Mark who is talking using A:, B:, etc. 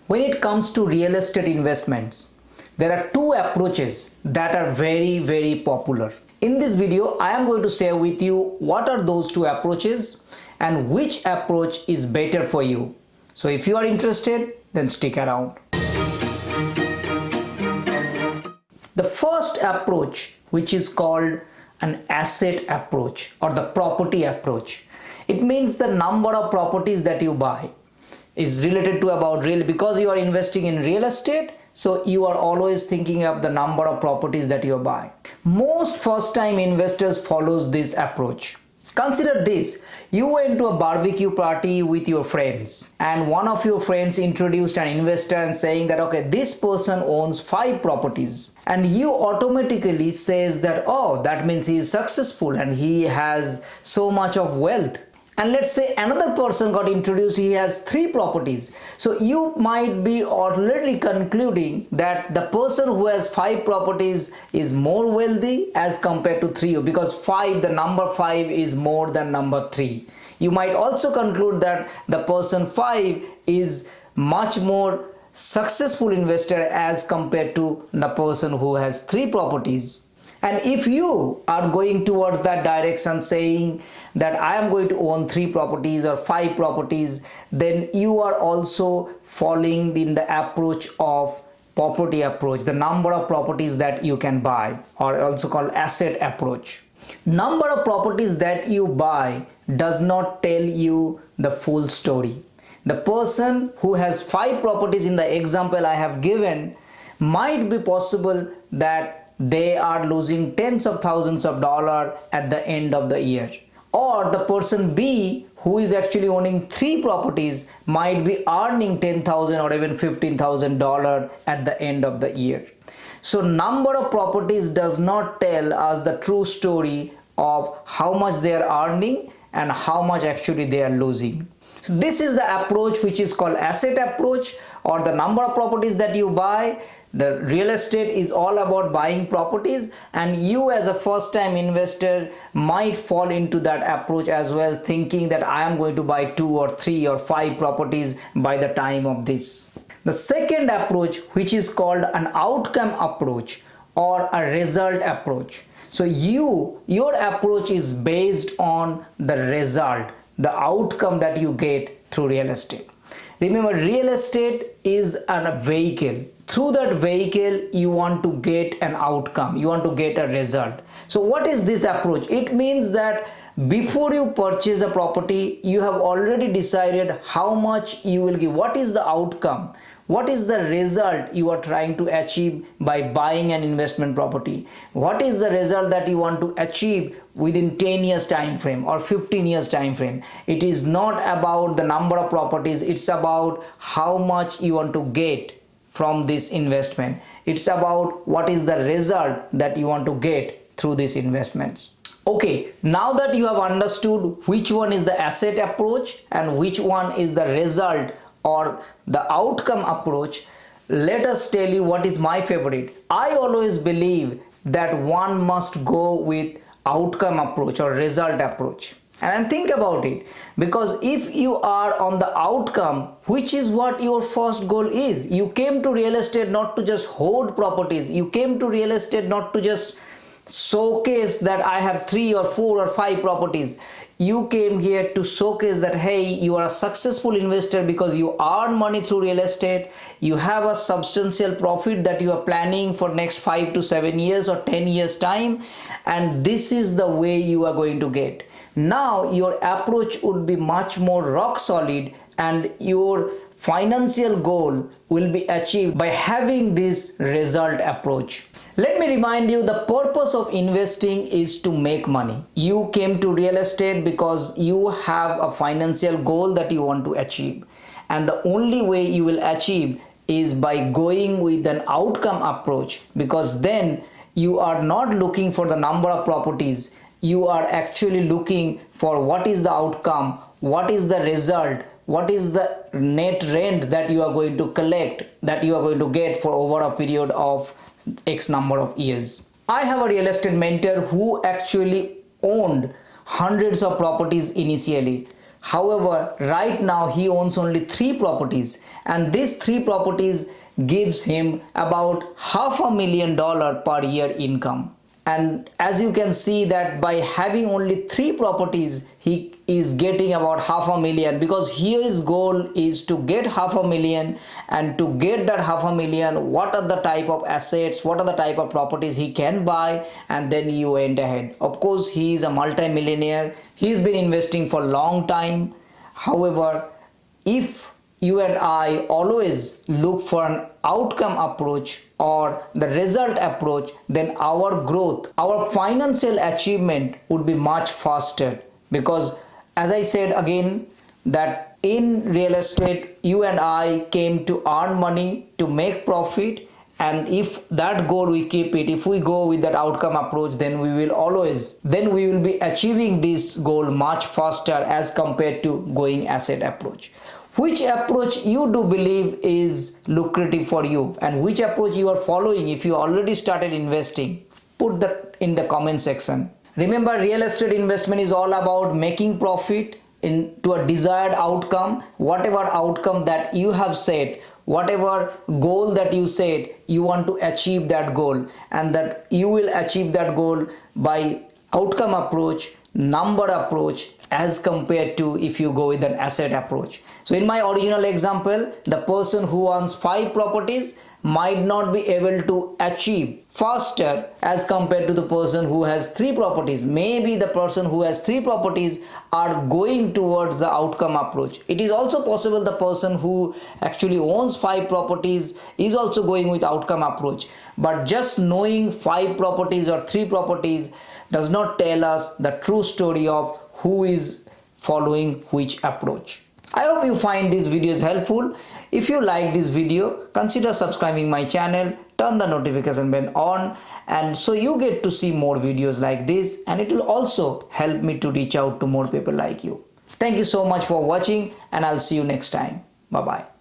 A: When it comes to real estate investments, there are two approaches that are very popular. In this video, I am going to share with you what are those two approaches and which approach is better for you. So if you are interested, then stick around. The first approach, which is called an asset approach or the property approach. It means the number of properties that you buy is related to about real, because you are investing in real estate, so you are always thinking of the number of properties that you buy. Most first time investors follows this approach. Consider this: you went to a barbecue party with your friends and one of your friends introduced an investor and saying that okay, this person owns 5 properties, and you automatically says that oh, that means he is successful and he has so much of wealth. And let's say another person got introduced, he has 3 properties. So you might be already concluding that the person who has 5 properties is more wealthy as compared to 3, because 5, the number 5 is more than number 3. You might also conclude that the person 5 is much more successful investor as compared to the person who has 3 properties. And if you are going towards that direction saying that I am going to own 3 properties or 5 properties, then you are also falling in the approach of property approach, the number of properties that you can buy, or also called asset approach. Number of properties that you buy does not tell you the full story. The person who has 5 properties in the example I have given, might be possible that they are losing tens of thousands of dollars at the end of the year. Or the person B, who is actually owning 3 properties, might be earning $10,000 or even $15,000 at the end of the year. So number of properties does not tell us the true story of how much they are earning and how much actually they are losing. So this is the approach which is called asset approach, or the number of properties that you buy. The real estate is all about buying properties, and you as a first time investor might fall into that approach as well, thinking that I am going to buy 2 or 3 or 5 properties by the time of this. The second approach, which is called an outcome approach or a result approach. So your approach is based on the result, the outcome that you get through real estate. Remember, real estate is a vehicle. Through that vehicle, you want to get an outcome, you want to get a result. So what is this approach? It means that before you purchase a property, you have already decided how much you will give. What is the outcome? What is the result you are trying to achieve by buying an investment property? What is the result that you want to achieve within 10 years time frame or 15 years time frame? It is not about the number of properties, it's about how much you want to get from this investment. It's about what is the result that you want to get through these investments. Okay, now that you have understood which one is the asset approach and which one is the result or the outcome approach, let us tell you what is my favorite. I always believe that one must go with outcome approach or result approach. And think about it, because if you are on the outcome, which is what your first goal is, you came to real estate not to just hoard properties, you came to real estate not to just showcase that I have 3 or 4 or 5 properties. You came here to showcase that hey, you are a successful investor because you earn money through real estate, you have a substantial profit that you are planning for next 5 to 7 years or 10 years time, and this is the way you are going to get. Now your approach would be much more rock solid, and your financial goal will be achieved by having this result approach. Let me remind you, the purpose of investing is to make money. You came to real estate because you have a financial goal that you want to achieve. And the only way you will achieve is by going with an outcome approach, because then you are not looking for the number of properties. You are actually looking for what is the outcome, what is the result, what is the net rent that you are going to collect, that you are going to get for over a period of X number of years. I have a real estate mentor who actually owned hundreds of properties initially. However, right now he owns only 3 properties, and these 3 properties gives him about $500,000 per year income. And as you can see that by having only 3 properties, he is getting about $500,000, because his goal is to get $500,000, and to get that $500,000, what are the type of assets, what are the type of properties he can buy, and then he went ahead. Of course, he is a multi-millionaire. He's been investing for a long time. However, if you and I always look for an outcome approach or the result approach, then our growth, our financial achievement would be much faster. Because as I said again, that in real estate, you and I came to earn money, to make profit. And if that goal we keep it, if we go with that outcome approach, then we will be achieving this goal much faster as compared to going asset approach. Which approach you do believe is lucrative for you, and which approach you are following if you already started investing? Put that in the comment section. Remember, real estate investment is all about making profit into a desired outcome. Whatever outcome that you have set, whatever goal that you set, you want to achieve that goal, and that you will achieve that goal by outcome approach, number approach, as compared to if you go with an asset approach. So in my original example, the person who owns 5 properties might not be able to achieve faster as compared to the person who has 3 properties. Maybe the person who has 3 properties are going towards the outcome approach. It is also possible the person who actually owns 5 properties is also going with outcome approach. But just knowing 5 properties or 3 properties does not tell us the true story of who is following which approach. I hope you find these videos helpful. If you like this video, consider subscribing my channel, turn the notification bell on, and so you get to see more videos like this, and it will also help me to reach out to more people like you. Thank you so much for watching, and I'll see you next time. Bye bye.